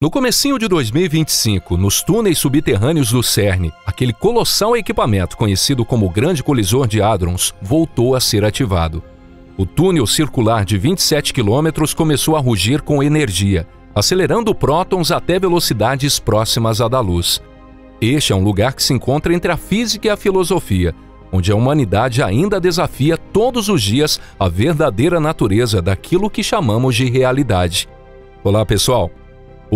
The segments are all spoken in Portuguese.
No comecinho de 2025, nos túneis subterrâneos do CERN, aquele colossal equipamento conhecido como Grande Colisor de Hadrons voltou a ser ativado. O túnel circular de 27 quilômetros começou a rugir com energia, acelerando prótons até velocidades próximas à da luz. Este é um lugar que se encontra entre a física e a filosofia, onde a humanidade ainda desafia todos os dias a verdadeira natureza daquilo que chamamos de realidade. Olá, pessoal!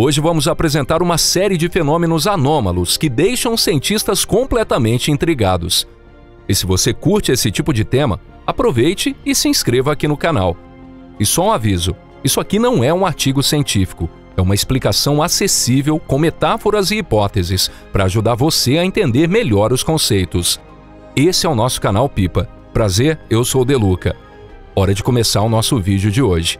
Hoje vamos apresentar uma série de fenômenos anômalos que deixam os cientistas completamente intrigados. E se você curte esse tipo de tema, aproveite e se inscreva aqui no canal. E só um aviso, isso aqui não é um artigo científico, é uma explicação acessível com metáforas e hipóteses para ajudar você a entender melhor os conceitos. Esse é o nosso canal Pipa. Prazer, eu sou o Deluca. Hora de começar o nosso vídeo de hoje.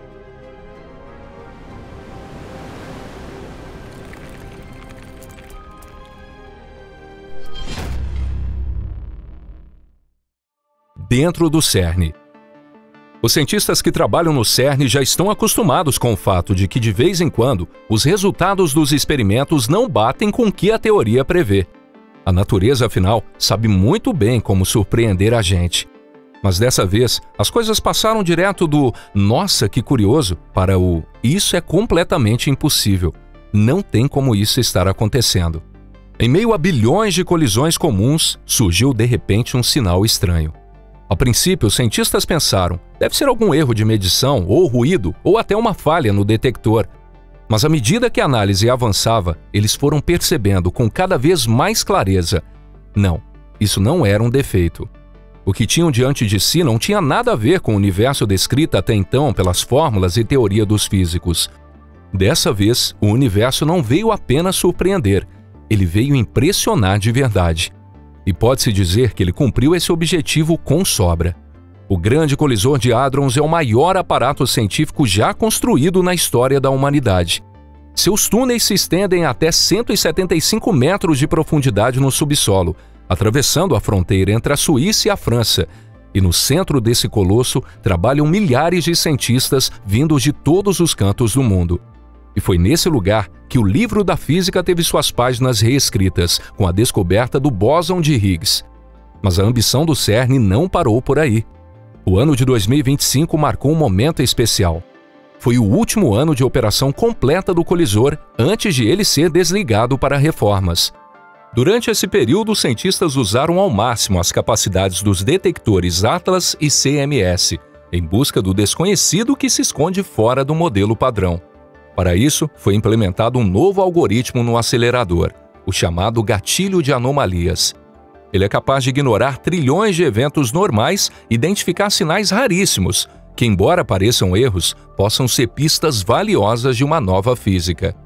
Dentro do CERN. Os cientistas que trabalham no CERN já estão acostumados com o fato de que, de vez em quando, os resultados dos experimentos não batem com o que a teoria prevê. A natureza, afinal, sabe muito bem como surpreender a gente. Mas dessa vez, as coisas passaram direto do "nossa, que curioso" para o "isso é completamente impossível. Não tem como isso estar acontecendo". Em meio a bilhões de colisões comuns, surgiu de repente um sinal estranho. A princípio, os cientistas pensaram, deve ser algum erro de medição, ou ruído, ou até uma falha no detector. Mas à medida que a análise avançava, eles foram percebendo com cada vez mais clareza. Não, isso não era um defeito. O que tinham diante de si não tinha nada a ver com o universo descrito até então pelas fórmulas e teoria dos físicos. Dessa vez, o universo não veio apenas surpreender, ele veio impressionar de verdade. E pode-se dizer que ele cumpriu esse objetivo com sobra. O Grande Colisor de Hadrons é o maior aparato científico já construído na história da humanidade. Seus túneis se estendem até 175 metros de profundidade no subsolo, atravessando a fronteira entre a Suíça e a França. E no centro desse colosso trabalham milhares de cientistas vindos de todos os cantos do mundo. E foi nesse lugar que o livro da física teve suas páginas reescritas, com a descoberta do bóson de Higgs. Mas a ambição do CERN não parou por aí. O ano de 2025 marcou um momento especial. Foi o último ano de operação completa do colisor antes de ele ser desligado para reformas. Durante esse período, os cientistas usaram ao máximo as capacidades dos detectores Atlas e CMS, em busca do desconhecido que se esconde fora do modelo padrão. Para isso, foi implementado um novo algoritmo no acelerador, o chamado gatilho de anomalias. Ele é capaz de ignorar trilhões de eventos normais e identificar sinais raríssimos, que, embora pareçam erros, possam ser pistas valiosas de uma nova física.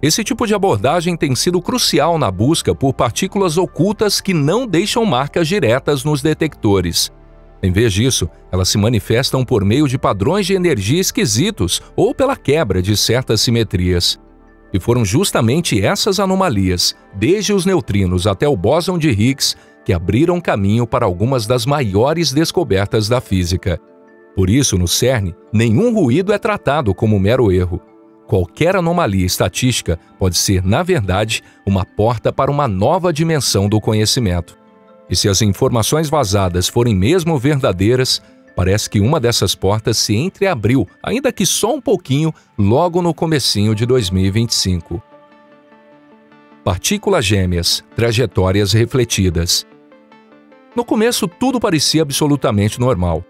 Esse tipo de abordagem tem sido crucial na busca por partículas ocultas que não deixam marcas diretas nos detectores. Em vez disso, elas se manifestam por meio de padrões de energia esquisitos ou pela quebra de certas simetrias. E foram justamente essas anomalias, desde os neutrinos até o bóson de Higgs, que abriram caminho para algumas das maiores descobertas da física. Por isso, no CERN, nenhum ruído é tratado como mero erro. Qualquer anomalia estatística pode ser, na verdade, uma porta para uma nova dimensão do conhecimento. E se as informações vazadas forem mesmo verdadeiras, parece que uma dessas portas se entreabriu, ainda que só um pouquinho, logo no comecinho de 2025. Partículas gêmeas, trajetórias refletidas. No começo, tudo parecia absolutamente normal.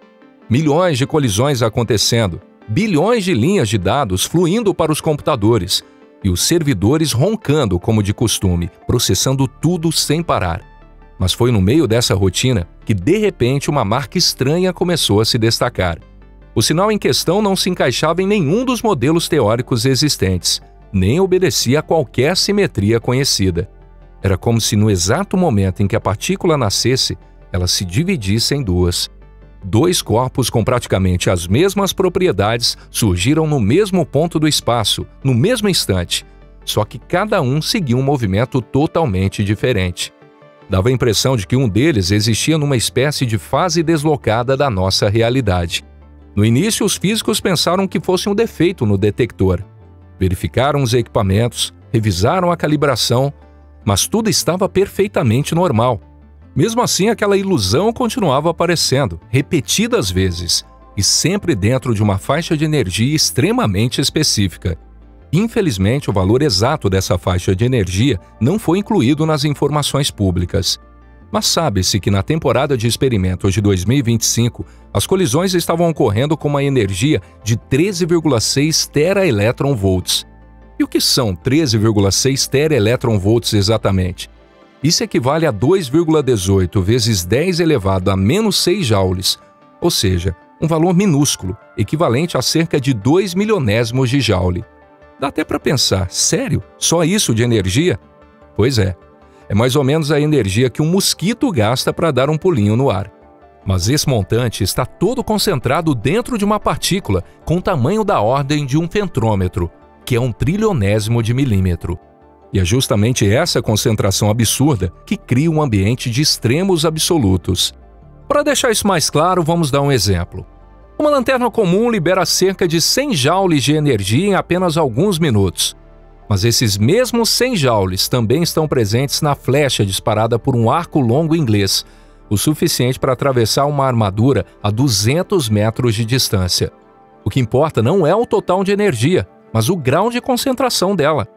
Milhões de colisões acontecendo, bilhões de linhas de dados fluindo para os computadores e os servidores roncando como de costume, processando tudo sem parar. Mas foi no meio dessa rotina que, de repente, uma marca estranha começou a se destacar. O sinal em questão não se encaixava em nenhum dos modelos teóricos existentes, nem obedecia a qualquer simetria conhecida. Era como se, no exato momento em que a partícula nascesse, ela se dividisse em duas. Dois corpos com praticamente as mesmas propriedades surgiram no mesmo ponto do espaço, no mesmo instante, só que cada um seguia um movimento totalmente diferente. Dava a impressão de que um deles existia numa espécie de fase deslocada da nossa realidade. No início, os físicos pensaram que fosse um defeito no detector. Verificaram os equipamentos, revisaram a calibração, mas tudo estava perfeitamente normal. Mesmo assim, aquela ilusão continuava aparecendo, repetidas vezes, e sempre dentro de uma faixa de energia extremamente específica. Infelizmente, o valor exato dessa faixa de energia não foi incluído nas informações públicas. Mas sabe-se que na temporada de experimentos de 2025, as colisões estavam ocorrendo com uma energia de 13,6 teraelectronvolts. E o que são 13,6 teraelectronvolts exatamente? Isso equivale a 2,18 vezes 10 elevado a menos 6 joules, ou seja, um valor minúsculo, equivalente a cerca de 2 milionésimos de joule. Dá até para pensar, sério? Só isso de energia? Pois é mais ou menos a energia que um mosquito gasta para dar um pulinho no ar. Mas esse montante está todo concentrado dentro de uma partícula com o tamanho da ordem de um fentrômetro, que é 1 trilionésimo de milímetro. E é justamente essa concentração absurda que cria um ambiente de extremos absolutos. Para deixar isso mais claro, vamos dar um exemplo. Uma lanterna comum libera cerca de 100 joules de energia em apenas alguns minutos. Mas esses mesmos 100 joules também estão presentes na flecha disparada por um arco longo inglês, o suficiente para atravessar uma armadura a 200 metros de distância. O que importa não é o total de energia, mas o grau de concentração dela.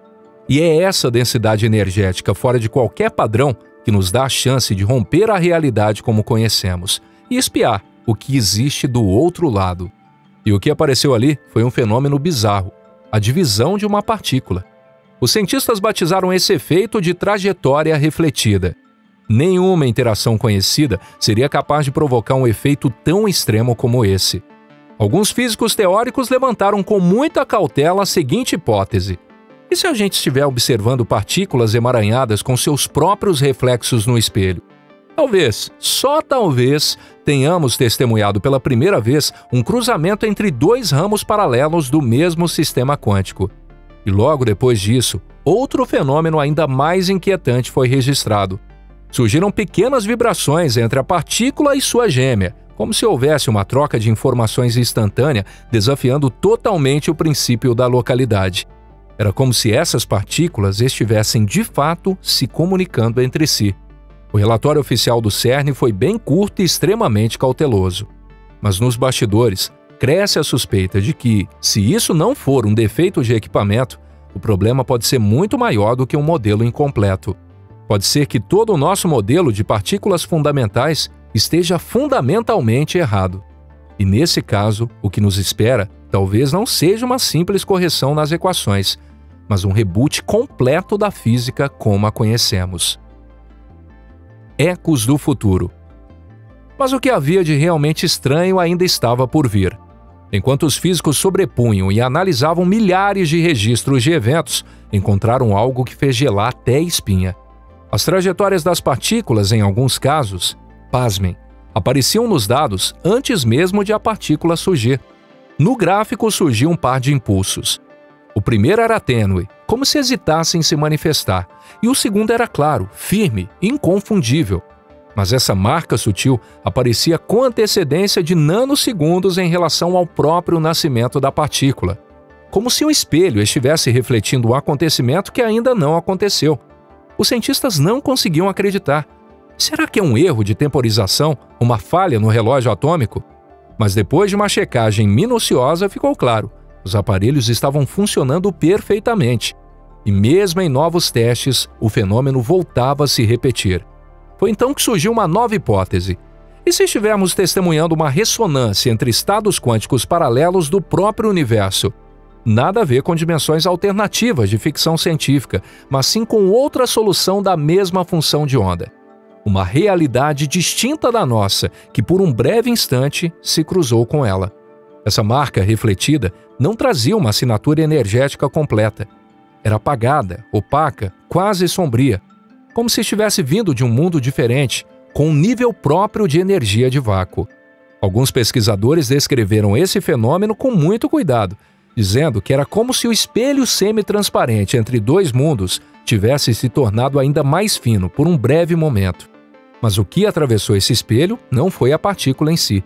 E é essa densidade energética fora de qualquer padrão que nos dá a chance de romper a realidade como conhecemos e espiar o que existe do outro lado. E o que apareceu ali foi um fenômeno bizarro, a divisão de uma partícula. Os cientistas batizaram esse efeito de trajetória refletida. Nenhuma interação conhecida seria capaz de provocar um efeito tão extremo como esse. Alguns físicos teóricos levantaram com muita cautela a seguinte hipótese: e se a gente estiver observando partículas emaranhadas com seus próprios reflexos no espelho? Talvez, só talvez, tenhamos testemunhado pela primeira vez um cruzamento entre dois ramos paralelos do mesmo sistema quântico. E logo depois disso, outro fenômeno ainda mais inquietante foi registrado. Surgiram pequenas vibrações entre a partícula e sua gêmea, como se houvesse uma troca de informações instantânea, desafiando totalmente o princípio da localidade. Era como se essas partículas estivessem de fato se comunicando entre si. O relatório oficial do CERN foi bem curto e extremamente cauteloso. Mas nos bastidores, cresce a suspeita de que, se isso não for um defeito de equipamento, o problema pode ser muito maior do que um modelo incompleto. Pode ser que todo o nosso modelo de partículas fundamentais esteja fundamentalmente errado. E nesse caso, o que nos espera talvez não seja uma simples correção nas equações, mas um reboot completo da física como a conhecemos. Ecos do futuro. Mas o que havia de realmente estranho ainda estava por vir. Enquanto os físicos sobrepunham e analisavam milhares de registros de eventos, encontraram algo que fez gelar até a espinha. As trajetórias das partículas, em alguns casos, pasmem, apareciam nos dados antes mesmo de a partícula surgir. No gráfico surgiu um par de impulsos. O primeiro era tênue, como se hesitasse em se manifestar, e o segundo era claro, firme, inconfundível. Mas essa marca sutil aparecia com antecedência de nanosegundos em relação ao próprio nascimento da partícula, como se um espelho estivesse refletindo um acontecimento que ainda não aconteceu. Os cientistas não conseguiam acreditar. Será que é um erro de temporização, uma falha no relógio atômico? Mas depois de uma checagem minuciosa ficou claro, os aparelhos estavam funcionando perfeitamente. E mesmo em novos testes, o fenômeno voltava a se repetir. Foi então que surgiu uma nova hipótese. E se estivermos testemunhando uma ressonância entre estados quânticos paralelos do próprio universo? Nada a ver com dimensões alternativas de ficção científica, mas sim com outra solução da mesma função de onda. Uma realidade distinta da nossa, que por um breve instante se cruzou com ela. Essa marca refletida não trazia uma assinatura energética completa. Era apagada, opaca, quase sombria, como se estivesse vindo de um mundo diferente, com um nível próprio de energia de vácuo. Alguns pesquisadores descreveram esse fenômeno com muito cuidado, dizendo que era como se o espelho semi-transparente entre dois mundos tivesse se tornado ainda mais fino por um breve momento. Mas o que atravessou esse espelho não foi a partícula em si,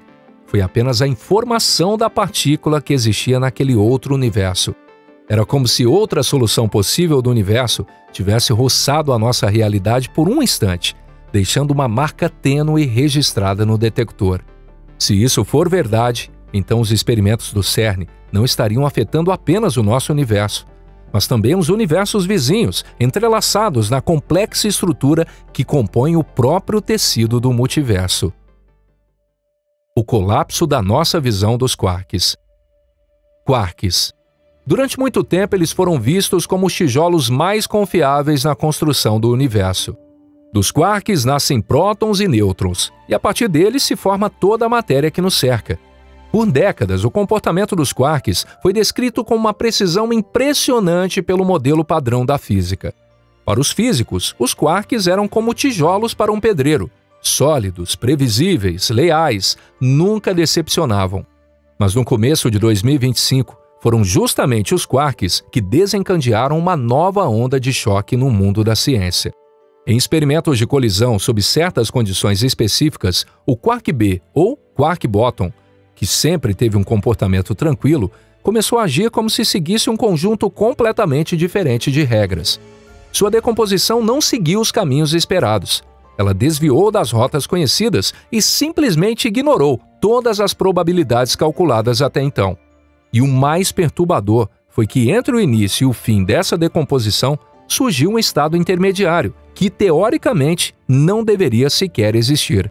foi apenas a informação da partícula que existia naquele outro universo. Era como se outra solução possível do universo tivesse roçado a nossa realidade por um instante, deixando uma marca tênue registrada no detector. Se isso for verdade, então os experimentos do CERN não estariam afetando apenas o nosso universo, mas também os universos vizinhos, entrelaçados na complexa estrutura que compõe o próprio tecido do multiverso. O colapso da nossa visão dos quarks. Quarks. Durante muito tempo, eles foram vistos como os tijolos mais confiáveis na construção do universo. Dos quarks nascem prótons e nêutrons, e a partir deles se forma toda a matéria que nos cerca. Por décadas, o comportamento dos quarks foi descrito com uma precisão impressionante pelo modelo padrão da física. Para os físicos, os quarks eram como tijolos para um pedreiro, sólidos, previsíveis, leais, nunca decepcionavam. Mas no começo de 2025, foram justamente os quarks que desencadearam uma nova onda de choque no mundo da ciência. Em experimentos de colisão sob certas condições específicas, o quark B, ou quark bottom, que sempre teve um comportamento tranquilo, começou a agir como se seguisse um conjunto completamente diferente de regras. Sua decomposição não seguiu os caminhos esperados. Ela desviou das rotas conhecidas e simplesmente ignorou todas as probabilidades calculadas até então. E o mais perturbador foi que entre o início e o fim dessa decomposição surgiu um estado intermediário, que teoricamente não deveria sequer existir.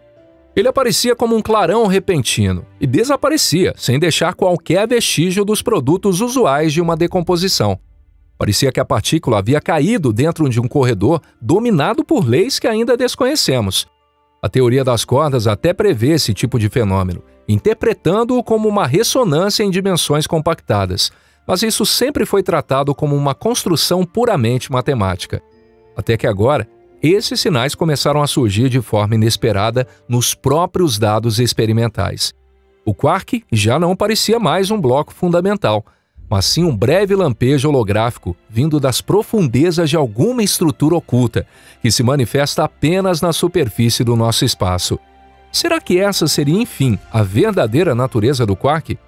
Ele aparecia como um clarão repentino e desaparecia sem deixar qualquer vestígio dos produtos usuais de uma decomposição. Parecia que a partícula havia caído dentro de um corredor dominado por leis que ainda desconhecemos. A teoria das cordas até prevê esse tipo de fenômeno, interpretando-o como uma ressonância em dimensões compactadas, mas isso sempre foi tratado como uma construção puramente matemática. Até que agora, esses sinais começaram a surgir de forma inesperada nos próprios dados experimentais. O quark já não parecia mais um bloco fundamental, mas sim um breve lampejo holográfico vindo das profundezas de alguma estrutura oculta, que se manifesta apenas na superfície do nosso espaço. Será que essa seria, enfim, a verdadeira natureza do quark?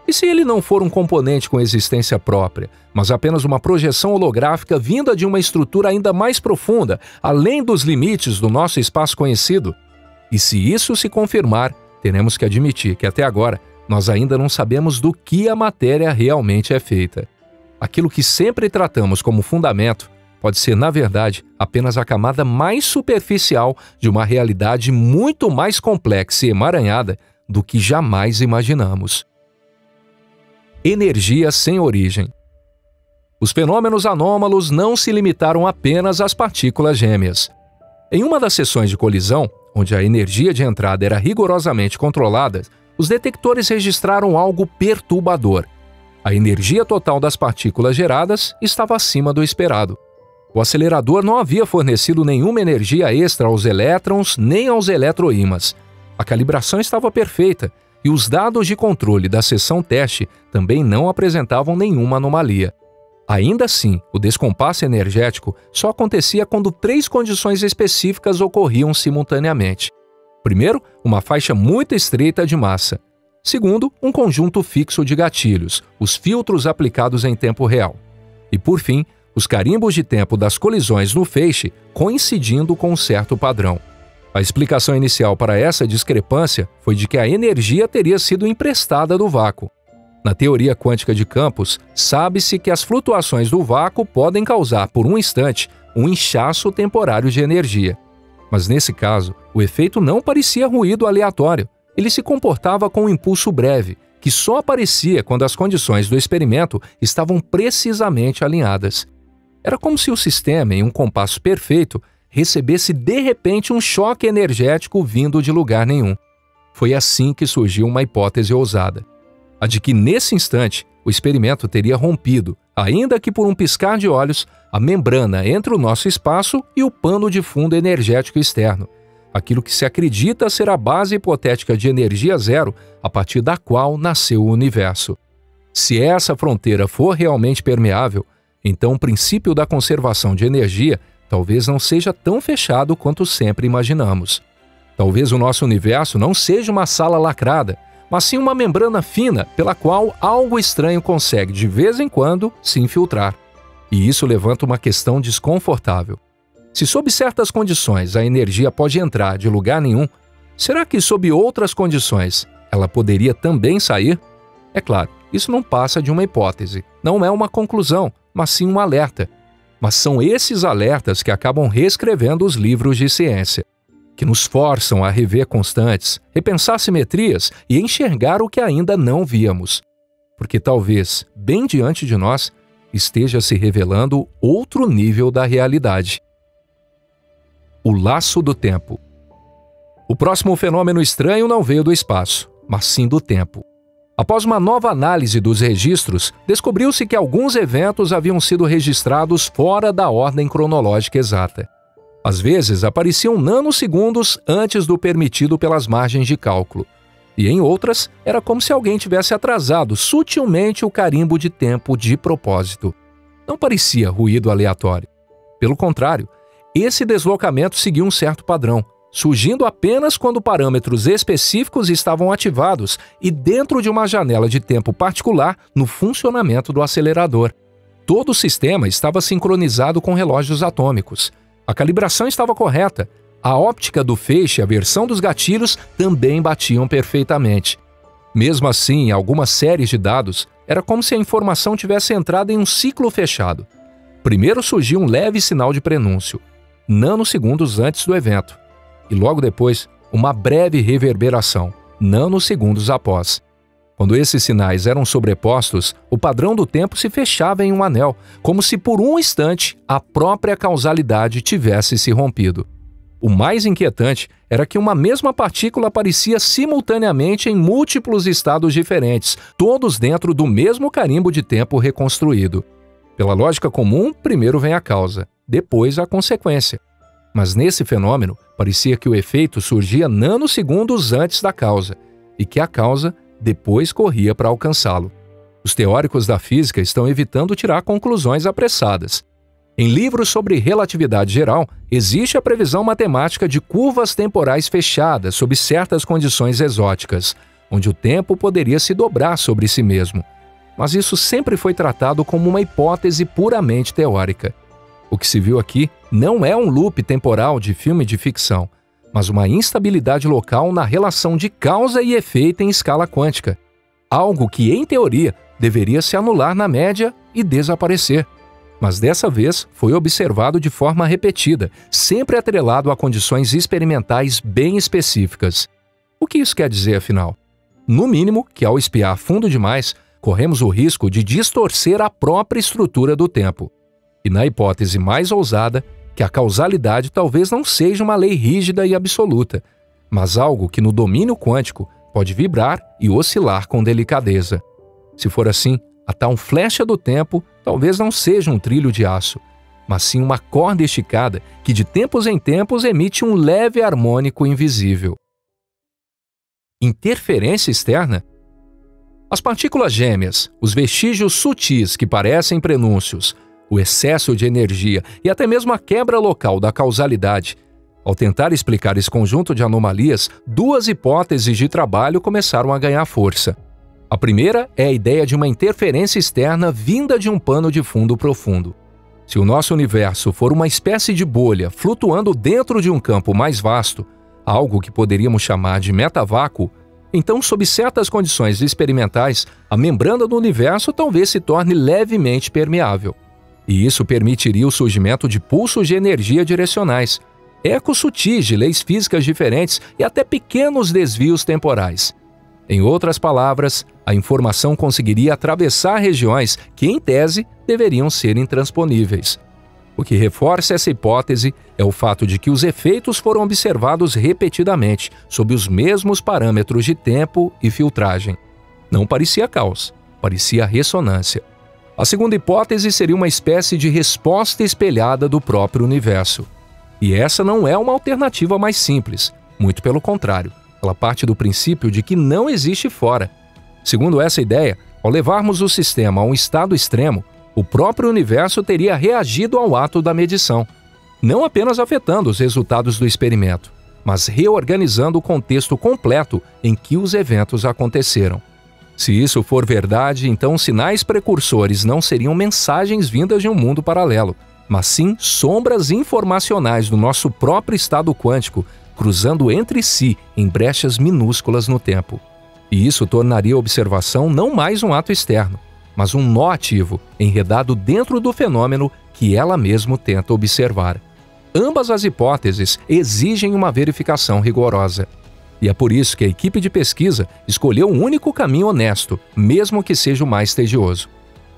E se ele não for um componente com existência própria, mas apenas uma projeção holográfica vinda de uma estrutura ainda mais profunda, além dos limites do nosso espaço conhecido? E se isso se confirmar, teremos que admitir que até agora nós ainda não sabemos do que a matéria realmente é feita. Aquilo que sempre tratamos como fundamento pode ser, na verdade, apenas a camada mais superficial de uma realidade muito mais complexa e emaranhada do que jamais imaginamos. Energia sem origem. Os fenômenos anômalos não se limitaram apenas às partículas gêmeas. Em uma das sessões de colisão, onde a energia de entrada era rigorosamente controlada, os detectores registraram algo perturbador. A energia total das partículas geradas estava acima do esperado. O acelerador não havia fornecido nenhuma energia extra aos elétrons nem aos eletroímãs. A calibração estava perfeita e os dados de controle da seção teste também não apresentavam nenhuma anomalia. Ainda assim, o descompasso energético só acontecia quando 3 condições específicas ocorriam simultaneamente. Primeiro, uma faixa muito estreita de massa. Segundo, um conjunto fixo de gatilhos, os filtros aplicados em tempo real. E por fim, os carimbos de tempo das colisões no feixe coincidindo com um certo padrão. A explicação inicial para essa discrepância foi de que a energia teria sido emprestada do vácuo. Na teoria quântica de campos, sabe-se que as flutuações do vácuo podem causar, por um instante, um inchaço temporário de energia. Mas nesse caso, o efeito não parecia ruído aleatório. Ele se comportava com um impulso breve, que só aparecia quando as condições do experimento estavam precisamente alinhadas. Era como se o sistema, em um compasso perfeito, recebesse de repente um choque energético vindo de lugar nenhum. Foi assim que surgiu uma hipótese ousada. A de que, nesse instante, o experimento teria rompido, ainda que por um piscar de olhos, a membrana entre o nosso espaço e o pano de fundo energético externo, aquilo que se acredita ser a base hipotética de energia zero a partir da qual nasceu o universo. Se essa fronteira for realmente permeável, então o princípio da conservação de energia talvez não seja tão fechado quanto sempre imaginamos. Talvez o nosso universo não seja uma sala lacrada, mas sim uma membrana fina pela qual algo estranho consegue, de vez em quando, se infiltrar. E isso levanta uma questão desconfortável. Se sob certas condições a energia pode entrar de lugar nenhum, será que sob outras condições ela poderia também sair? É claro, isso não passa de uma hipótese, não é uma conclusão, mas sim um alerta. Mas são esses alertas que acabam reescrevendo os livros de ciência, que nos forçam a rever constantes, repensar simetrias e enxergar o que ainda não víamos. Porque talvez, bem diante de nós, esteja se revelando outro nível da realidade. O laço do tempo. O próximo fenômeno estranho não veio do espaço, mas sim do tempo. Após uma nova análise dos registros, descobriu-se que alguns eventos haviam sido registrados fora da ordem cronológica exata. Às vezes, apareciam nanosegundos antes do permitido pelas margens de cálculo. E em outras, era como se alguém tivesse atrasado sutilmente o carimbo de tempo de propósito. Não parecia ruído aleatório. Pelo contrário, esse deslocamento seguia um certo padrão, surgindo apenas quando parâmetros específicos estavam ativados e dentro de uma janela de tempo particular no funcionamento do acelerador. Todo o sistema estava sincronizado com relógios atômicos. A calibração estava correta. A óptica do feixe e a versão dos gatilhos também batiam perfeitamente. Mesmo assim, em algumas séries de dados, era como se a informação tivesse entrado em um ciclo fechado. Primeiro surgiu um leve sinal de prenúncio, nanosegundos antes do evento. E logo depois, uma breve reverberação, nanosegundos após. Quando esses sinais eram sobrepostos, o padrão do tempo se fechava em um anel, como se por um instante a própria causalidade tivesse se rompido. O mais inquietante era que uma mesma partícula aparecia simultaneamente em múltiplos estados diferentes, todos dentro do mesmo carimbo de tempo reconstruído. Pela lógica comum, primeiro vem a causa, depois a consequência. Mas nesse fenômeno, parecia que o efeito surgia nanosegundos antes da causa, e que a causa depois corria para alcançá-lo. Os teóricos da física estão evitando tirar conclusões apressadas. Em livros sobre relatividade geral, existe a previsão matemática de curvas temporais fechadas sob certas condições exóticas, onde o tempo poderia se dobrar sobre si mesmo. Mas isso sempre foi tratado como uma hipótese puramente teórica. O que se viu aqui não é um loop temporal de filme de ficção, mas uma instabilidade local na relação de causa e efeito em escala quântica. Algo que, em teoria, deveria se anular na média e desaparecer. Mas dessa vez foi observado de forma repetida, sempre atrelado a condições experimentais bem específicas. O que isso quer dizer, afinal? No mínimo, que ao espiar fundo demais, corremos o risco de distorcer a própria estrutura do tempo. E na hipótese mais ousada, que a causalidade talvez não seja uma lei rígida e absoluta, mas algo que no domínio quântico pode vibrar e oscilar com delicadeza. Se for assim, a tal flecha do tempo talvez não seja um trilho de aço, mas sim uma corda esticada que de tempos em tempos emite um leve harmônico invisível. Interferência externa? As partículas gêmeas, os vestígios sutis que parecem prenúncios, o excesso de energia e até mesmo a quebra local da causalidade. Ao tentar explicar esse conjunto de anomalias, duas hipóteses de trabalho começaram a ganhar força. A primeira é a ideia de uma interferência externa vinda de um pano de fundo profundo. Se o nosso universo for uma espécie de bolha flutuando dentro de um campo mais vasto, algo que poderíamos chamar de metavácuo, então, sob certas condições experimentais, a membrana do universo talvez se torne levemente permeável. E isso permitiria o surgimento de pulsos de energia direcionais, ecos sutis de leis físicas diferentes e até pequenos desvios temporais. Em outras palavras, a informação conseguiria atravessar regiões que, em tese, deveriam ser intransponíveis. O que reforça essa hipótese é o fato de que os efeitos foram observados repetidamente, sob os mesmos parâmetros de tempo e filtragem. Não parecia caos, parecia ressonância. A segunda hipótese seria uma espécie de resposta espelhada do próprio universo. E essa não é uma alternativa mais simples, muito pelo contrário. Ela parte do princípio de que não existe fora. Segundo essa ideia, ao levarmos o sistema a um estado extremo, o próprio universo teria reagido ao ato da medição, não apenas afetando os resultados do experimento, mas reorganizando o contexto completo em que os eventos aconteceram. Se isso for verdade, então sinais precursores não seriam mensagens vindas de um mundo paralelo, mas sim sombras informacionais do nosso próprio estado quântico, cruzando entre si em brechas minúsculas no tempo. E isso tornaria a observação não mais um ato externo, mas um nó ativo, enredado dentro do fenômeno que ela mesma tenta observar. Ambas as hipóteses exigem uma verificação rigorosa. E é por isso que a equipe de pesquisa escolheu um único caminho honesto, mesmo que seja o mais tedioso.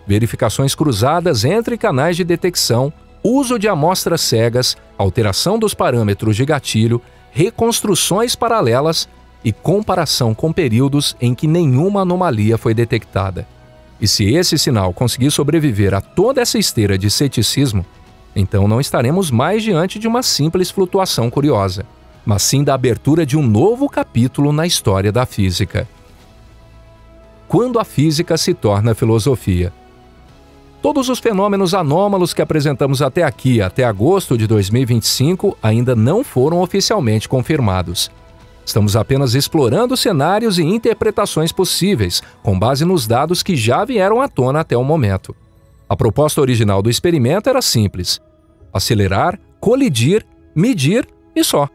Verificações cruzadas entre canais de detecção, uso de amostras cegas, alteração dos parâmetros de gatilho, reconstruções paralelas e comparação com períodos em que nenhuma anomalia foi detectada. E se esse sinal conseguir sobreviver a toda essa esteira de ceticismo, então não estaremos mais diante de uma simples flutuação curiosa, mas sim da abertura de um novo capítulo na história da física. Quando a física se torna filosofia. Todos os fenômenos anômalos que apresentamos até aqui, até agosto de 2025, ainda não foram oficialmente confirmados. Estamos apenas explorando cenários e interpretações possíveis, com base nos dados que já vieram à tona até o momento. A proposta original do experimento era simples: acelerar, colidir, medir e só.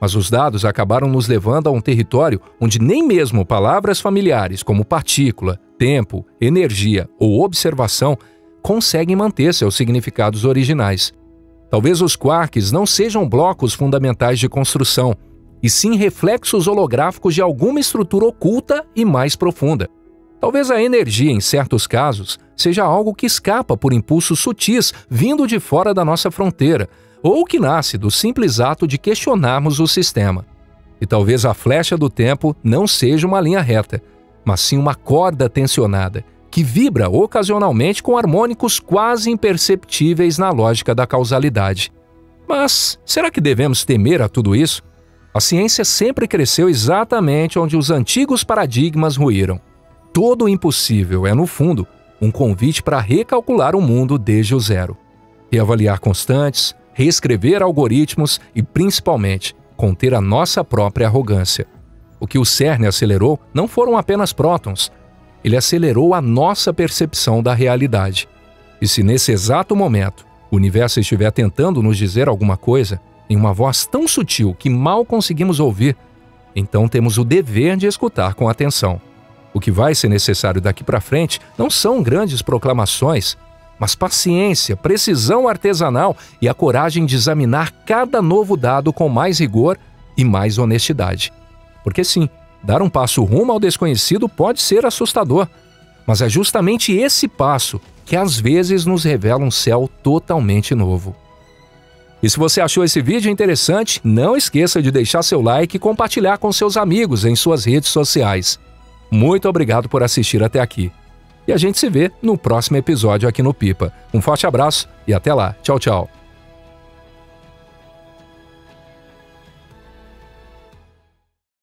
Mas os dados acabaram nos levando a um território onde nem mesmo palavras familiares como partícula, tempo, energia ou observação conseguem manter seus significados originais. Talvez os quarks não sejam blocos fundamentais de construção, e sim reflexos holográficos de alguma estrutura oculta e mais profunda. Talvez a energia, em certos casos, seja algo que escapa por impulsos sutis vindo de fora da nossa fronteira, ou que nasce do simples ato de questionarmos o sistema. E talvez a flecha do tempo não seja uma linha reta, mas sim uma corda tensionada, que vibra ocasionalmente com harmônicos quase imperceptíveis na lógica da causalidade. Mas será que devemos temer a tudo isso? A ciência sempre cresceu exatamente onde os antigos paradigmas ruíram. Todo o impossível é, no fundo, um convite para recalcular o mundo desde o zero. Reavaliar constantes, reescrever algoritmos e, principalmente, conter a nossa própria arrogância. O que o CERN acelerou não foram apenas prótons. Ele acelerou a nossa percepção da realidade. E se nesse exato momento o universo estiver tentando nos dizer alguma coisa, em uma voz tão sutil que mal conseguimos ouvir, então temos o dever de escutar com atenção. O que vai ser necessário daqui para frente não são grandes proclamações, mas paciência, precisão artesanal e a coragem de examinar cada novo dado com mais rigor e mais honestidade. Porque sim, dar um passo rumo ao desconhecido pode ser assustador, mas é justamente esse passo que às vezes nos revela um céu totalmente novo. E se você achou esse vídeo interessante, não esqueça de deixar seu like e compartilhar com seus amigos em suas redes sociais. Muito obrigado por assistir até aqui. E a gente se vê no próximo episódio aqui no Pipa. Um forte abraço e até lá. Tchau, tchau.